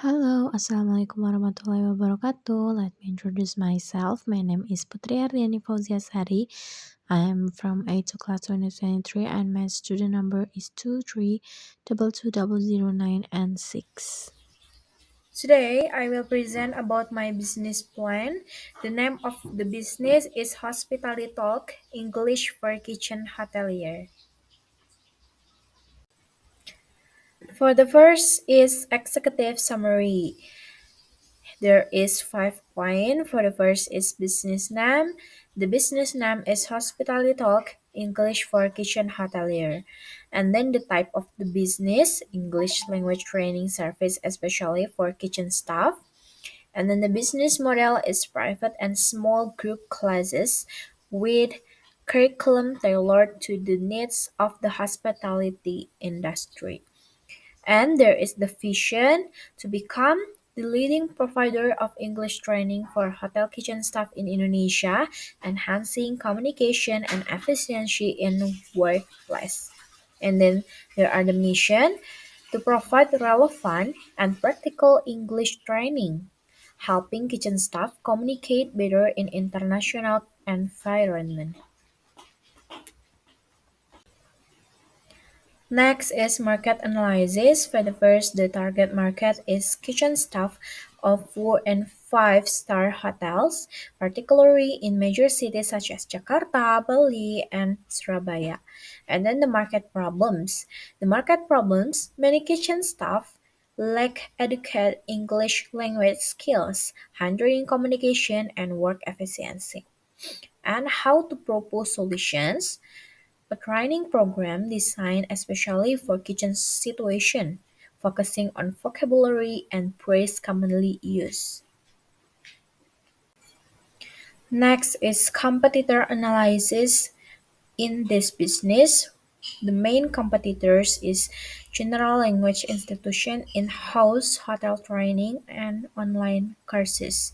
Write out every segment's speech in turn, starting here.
Halo, Assalamualaikum warahmatullahi wabarakatuh. Let me introduce myself. My name is Putri Ardiani Fauziasari. I am from 8 to class 2023 and my student number is 23220009 and 6. Today, I will present about my business plan. The name of the business is Hospitality Talk, English for Kitchen Hotelier. For the first is executive summary. There is 5 points. For the first is business name. The business name is Hospitality Talk, English for Kitchen Hotelier. And then the type of the business, English language training service, especially for kitchen staff. And then the business model is private and small group classes with curriculum tailored to the needs of the hospitality industry. And there is the vision to become the leading provider of English training for hotel kitchen staff in Indonesia, enhancing communication and efficiency in workplace. And then there are the mission to provide relevant and practical English training, helping kitchen staff communicate better in international environment. Next is market analysis. For the first, the target market is kitchen staff of 4 and 5-star hotels, particularly in major cities such as Jakarta, Bali, and Surabaya. And then the market problems. The market problems, many kitchen staff lack adequate English language skills, hindering communication and work efficiency. And how to propose solutions. A training program designed especially for kitchen situation, focusing on vocabulary and phrase commonly used. Next is competitor analysis in this business. The main competitors is General Language Institution, in-house hotel training, and online courses.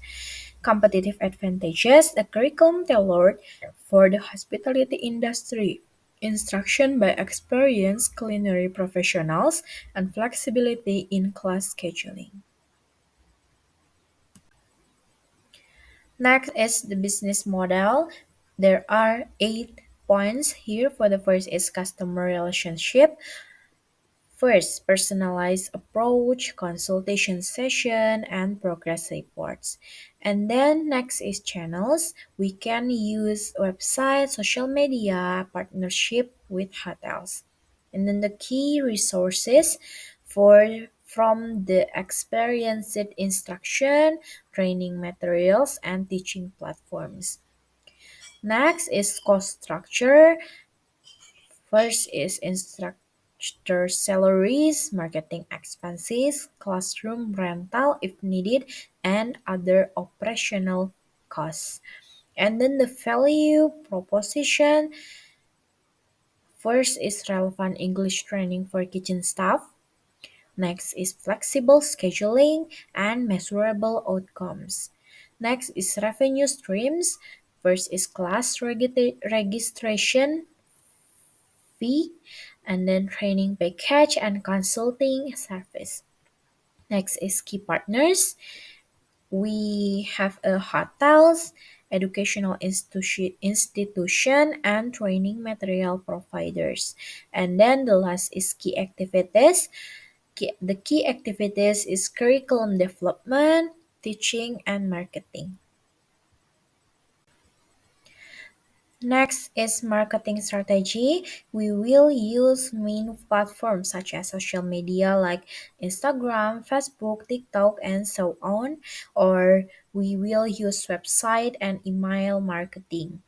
Competitive advantages, the curriculum tailored for the hospitality industry, instruction by experienced culinary professionals, and flexibility in class scheduling. Next is the business model. There are 8 points here. For the first is customer relationship. First, personalized approach, consultation session, and progress reports. And then next is channels. We can use website, social media, partnership with hotels. And then the key resources for from the experienced instruction, training materials, and teaching platforms. Next is cost structure. First is instructor salaries, marketing expenses, classroom rental if needed, and other operational costs. And then the value proposition. First is relevant English training for kitchen staff. Next is flexible scheduling and measurable outcomes. Next is revenue streams. First is class registration fee, and then training package and consulting service. Next is key partners. We have a hotels, educational institution, and training material providers. And then the last is key activities. The key activities is curriculum development, teaching, and marketing. Next is marketing strategy. We will use main platforms such as social media like Instagram, Facebook, TikTok, and so on. Or we will use website and email marketing.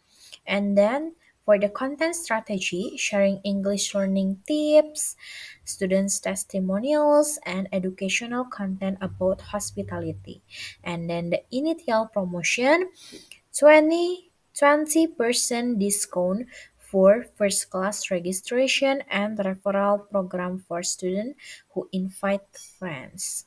And then for the content strategy, sharing English learning tips, students' testimonials, and educational content about hospitality. And then the initial promotion, 20% discount for first class registration and referral program for students who invite friends.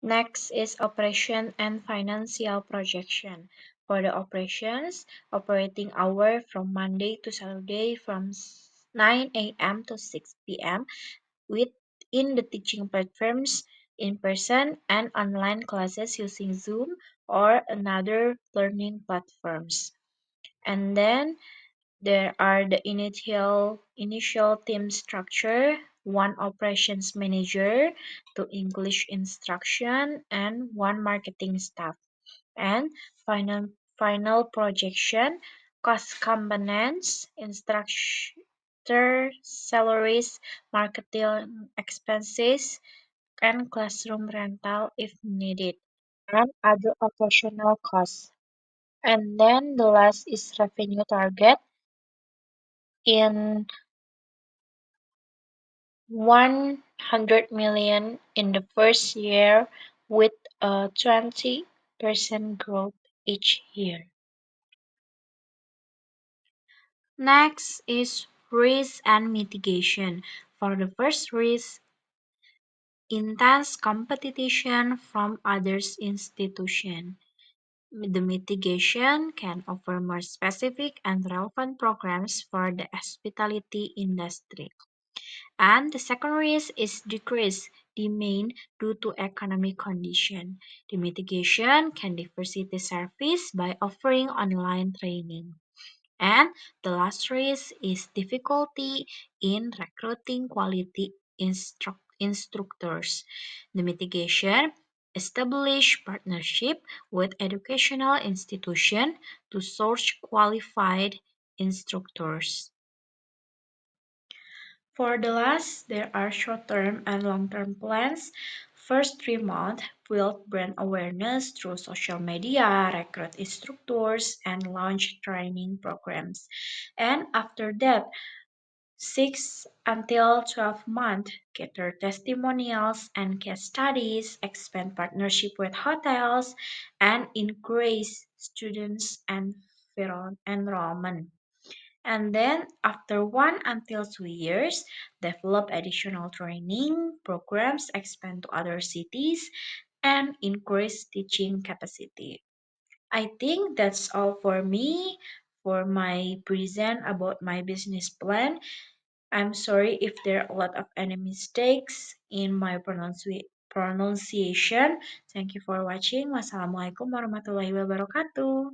Next is operation and financial projection. For the operations, operating hour from Monday to Saturday from 9 a.m. to 6 p.m. with in the teaching platforms, in person and online classes using Zoom or another learning platforms. And then there are the initial team structure, one operations manager, two English instruction, and one marketing staff. And final projection, cost components, instructor salaries, marketing expenses, and classroom rental if needed, and other operational costs. And then the last is revenue target in 100 million in the first year with a 20% growth each year. Next is risk and mitigation. For the first risk, intense competition from others institutions. The mitigation can offer more specific and relevant programs for the hospitality industry. And the second risk is decreased demand due to economic condition. The mitigation can diversify service by offering online training. And the last risk is difficulty in recruiting quality instructors. The mitigation establish partnership with educational institutions to source qualified instructors. For the last, there are short-term and long-term plans. First 3 months, build brand awareness through social media, recruit instructors, and launch training programs. And after that, 6 until 12 months, gather testimonials and case studies, expand partnership with hotels, and increase students and enrollment. And then after 1 until 2 years, develop additional training programs, expand to other cities, and increase teaching capacity. I think that's all for me for my present about my business plan. I'm sorry if there are a lot of any mistakes in my pronunciation. Thank you for watching. Wassalamualaikum warahmatullahi wabarakatuh.